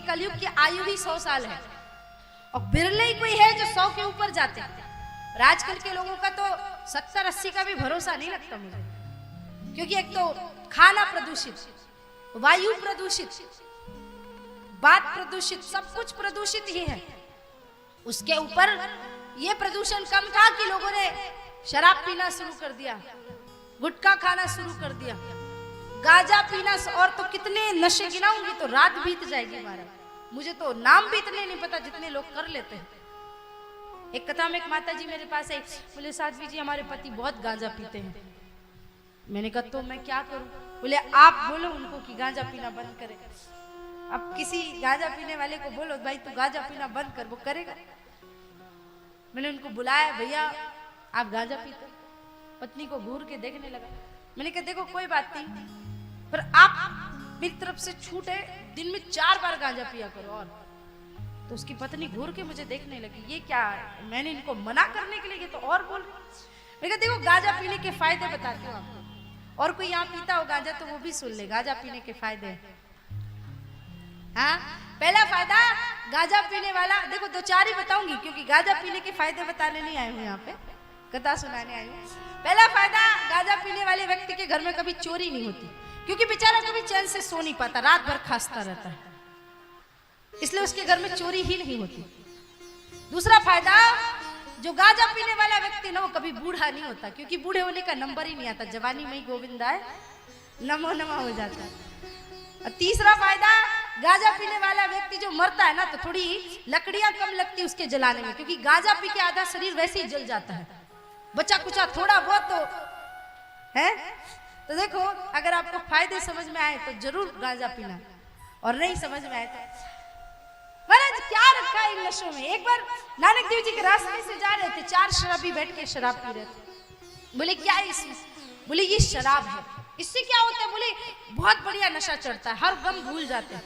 कलयुग की आयु ही 100 साल है और बिरले ही कोई है जो 100 के ऊपर जाते हैं। और आजकल के लोगों का तो 70-80 का भी भरोसा नहीं लगता मुझे, क्योंकि एक तो खाना प्रदूषित, वायु प्रदूषित, बात प्रदूषित, सब कुछ प्रदूषित ही है। उसके ऊपर ये प्रदूषण कम था कि लोगों ने शराब पीना शुरू कर दिया, गुटखा खाना शुरू कर दिया, गांजा पीना, और तो कितने नशे गिनाऊंगी तो रात बीत जाएगी हमारा। मुझे तो नाम भी इतने नहीं पता जितने लोग कर लेते हैं। एक कथा में एक माता जी मेरे पास आई, बोले साध्वी जी हमारे पति बहुत गांजा पीते हैं। मैंने कहा तो मैं क्या करूं? बोले आप बोलो उनको कि गांजा पीना बंद करे। अब किसी गांजा पीने वाले को बोलो भाई तू गांजा पीना बंद कर, वो करेगा? मैंने उनको बुलाया, भैया आप गांजा पीते? पत्नी को घूर के देखने लगा। मैंने कहा देखो कोई बात नहीं, पर आप मेरी तरफ से छूट है, दिन में 4 बार गांजा पिया करो। और तो उसकी पत्नी घूर के मुझे देखने लगी, ये क्या है? मैंने इनको मना करने के लिए, ये तो और बोल रही। मैंने कहा देखो गांजा पीने के फायदे बताती हूँ आपको, और कोई यहाँ पीता हो गांजा तो वो भी सुन ले गांजा पीने के फायदे। हाँ, पहला फायदा गांजा पीने वाला, देखो 2-4 ही बताऊंगी क्योंकि गांजा पीने के फायदे बताने नहीं आई हूँ, यहाँ पे कथा सुनाने आई हूँ। पहला फायदा, गांजा पीने वाले व्यक्ति के घर में कभी चोरी नहीं होती, क्योंकि बेचारा कभी चैन से सो नहीं पाता, रात भर खांसता रहता है, इसलिए उसके घर में चोरी ही नहीं होती। दूसरा फायदा, जो गांजा पीने वाला व्यक्ति ना वो कभी बूढ़ा नहीं होता, क्योंकि बूढ़े होने का नंबर ही नहीं आता, जवानी में ही गोविंदा है नमो नमः हो जाता है। और तीसरा फायदा, गांजा पीने वाला व्यक्ति जो मरता है ना तो थोड़ी लकड़ियां कम लगती है उसके जलाने में, क्योंकि गांजा पी के आधा शरीर वैसे ही जल जाता है, बचा कुचा थोड़ा बहुत तो है। तो देखो अगर आपको फायदे समझ में आए तो जरूर गांजा पीना, और नहीं समझ में आए तो महाराज क्या रखा है इन नशों में। एक बार नानक देव जी के रास्ते से जा रहे थे, 4 शराबी बैठ के शराब पी रहे थे। बोले क्या है इसमें? बोले ये शराब है। इससे क्या होता है? बोले बहुत बढ़िया नशा चढ़ता है, हर गम भूल जाते हैं।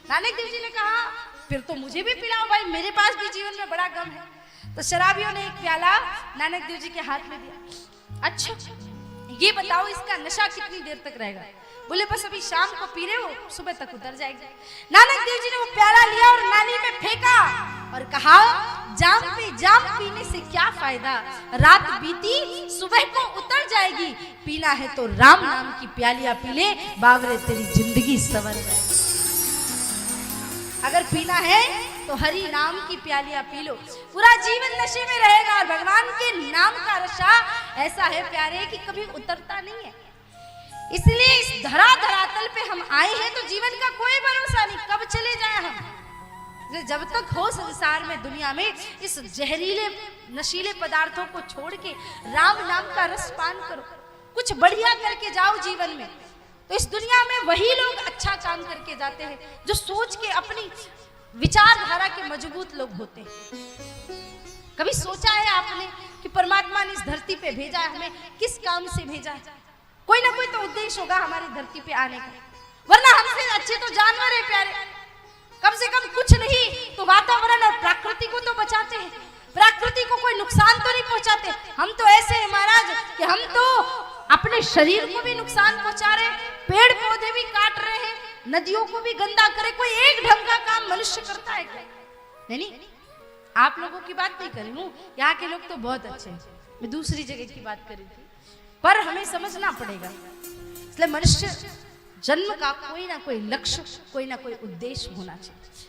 नानक देव जी ने कहा फिर तो मुझे भी पिलाओ भाई, मेरे पास भी जीवन में बड़ा गम है। तो शराबियों ने एक प्याला नानक देव जी के हाथ में दिया। अच्छा ये बताओ इसका नशा कितनी देर तक रहेगा? बोले बस अभी शाम को पी रहे हो, सुबह तक उतर जाएगा। नानक देव जी ने वो प्याला लिया और नाली में फेंका और कहा जाम पे जाम पीने से क्या फायदा, रात बीती सुबह को उतर जाएगी, पीना है तो राम नाम की प्यालियां पी ले, बावरे तेरी जिंदगी संवर जाएगी। अगर पीना है तो हरि नाम की प्यालियां पी लो, पूरा जीवन नशे में रहेगा। और भगवान के नाम का नशा ऐसा है प्यारे कि कभी उतरता नहीं है। इसलिए इस धरातल पे हम आए हैं तो जीवन का कोई भरोसा नहीं, कब चले जाए हम। जब तक हो संसार में, दुनिया में, इस जहरीले नशीले पदार्थों को छोड़ के राम नाम का रस पान करो, कुछ बढ़िया करके जाओ जीवन में। तो इस दुनिया में वही लोग अच्छा काम करके जाते हैं जो सोच के, अपनी विचारधारा के मजबूत लोग होते हैं। कभी सोचा है आपने कि परमात्मा ने इस धरती पे भेजा है, हमें किस काम से भेजा है? कोई ना कोई तो उद्देश्य होगा हमारी धरती पे आने का, वरना हमसे अच्छे तो जानवर है प्यारे। कम से कम कुछ नहीं तो वातावरण और प्रकृति को तो बचाते हैं, प्रकृति को कोई नुकसान तो नहीं पहुंचाते। हम तो ऐसे हैं महाराज कि हम तो अपने शरीर को भी नुकसान पहुंचा रहे, पेड़ पौधे भी काट रहे हैं, नदियों को भी गंदा करे। कोई एक ढंग का काम मनुष्य करता है क्या? नहीं, आप लोगों की बात नहीं कर रही हूँ, यहाँ के लोग तो बहुत अच्छे हैं, मैं दूसरी जगह की बात कर रही थी। पर हमें समझना पड़ेगा, इसलिए मनुष्य जन्म का कोई ना कोई लक्ष्य, कोई ना कोई उद्देश्य होना चाहिए।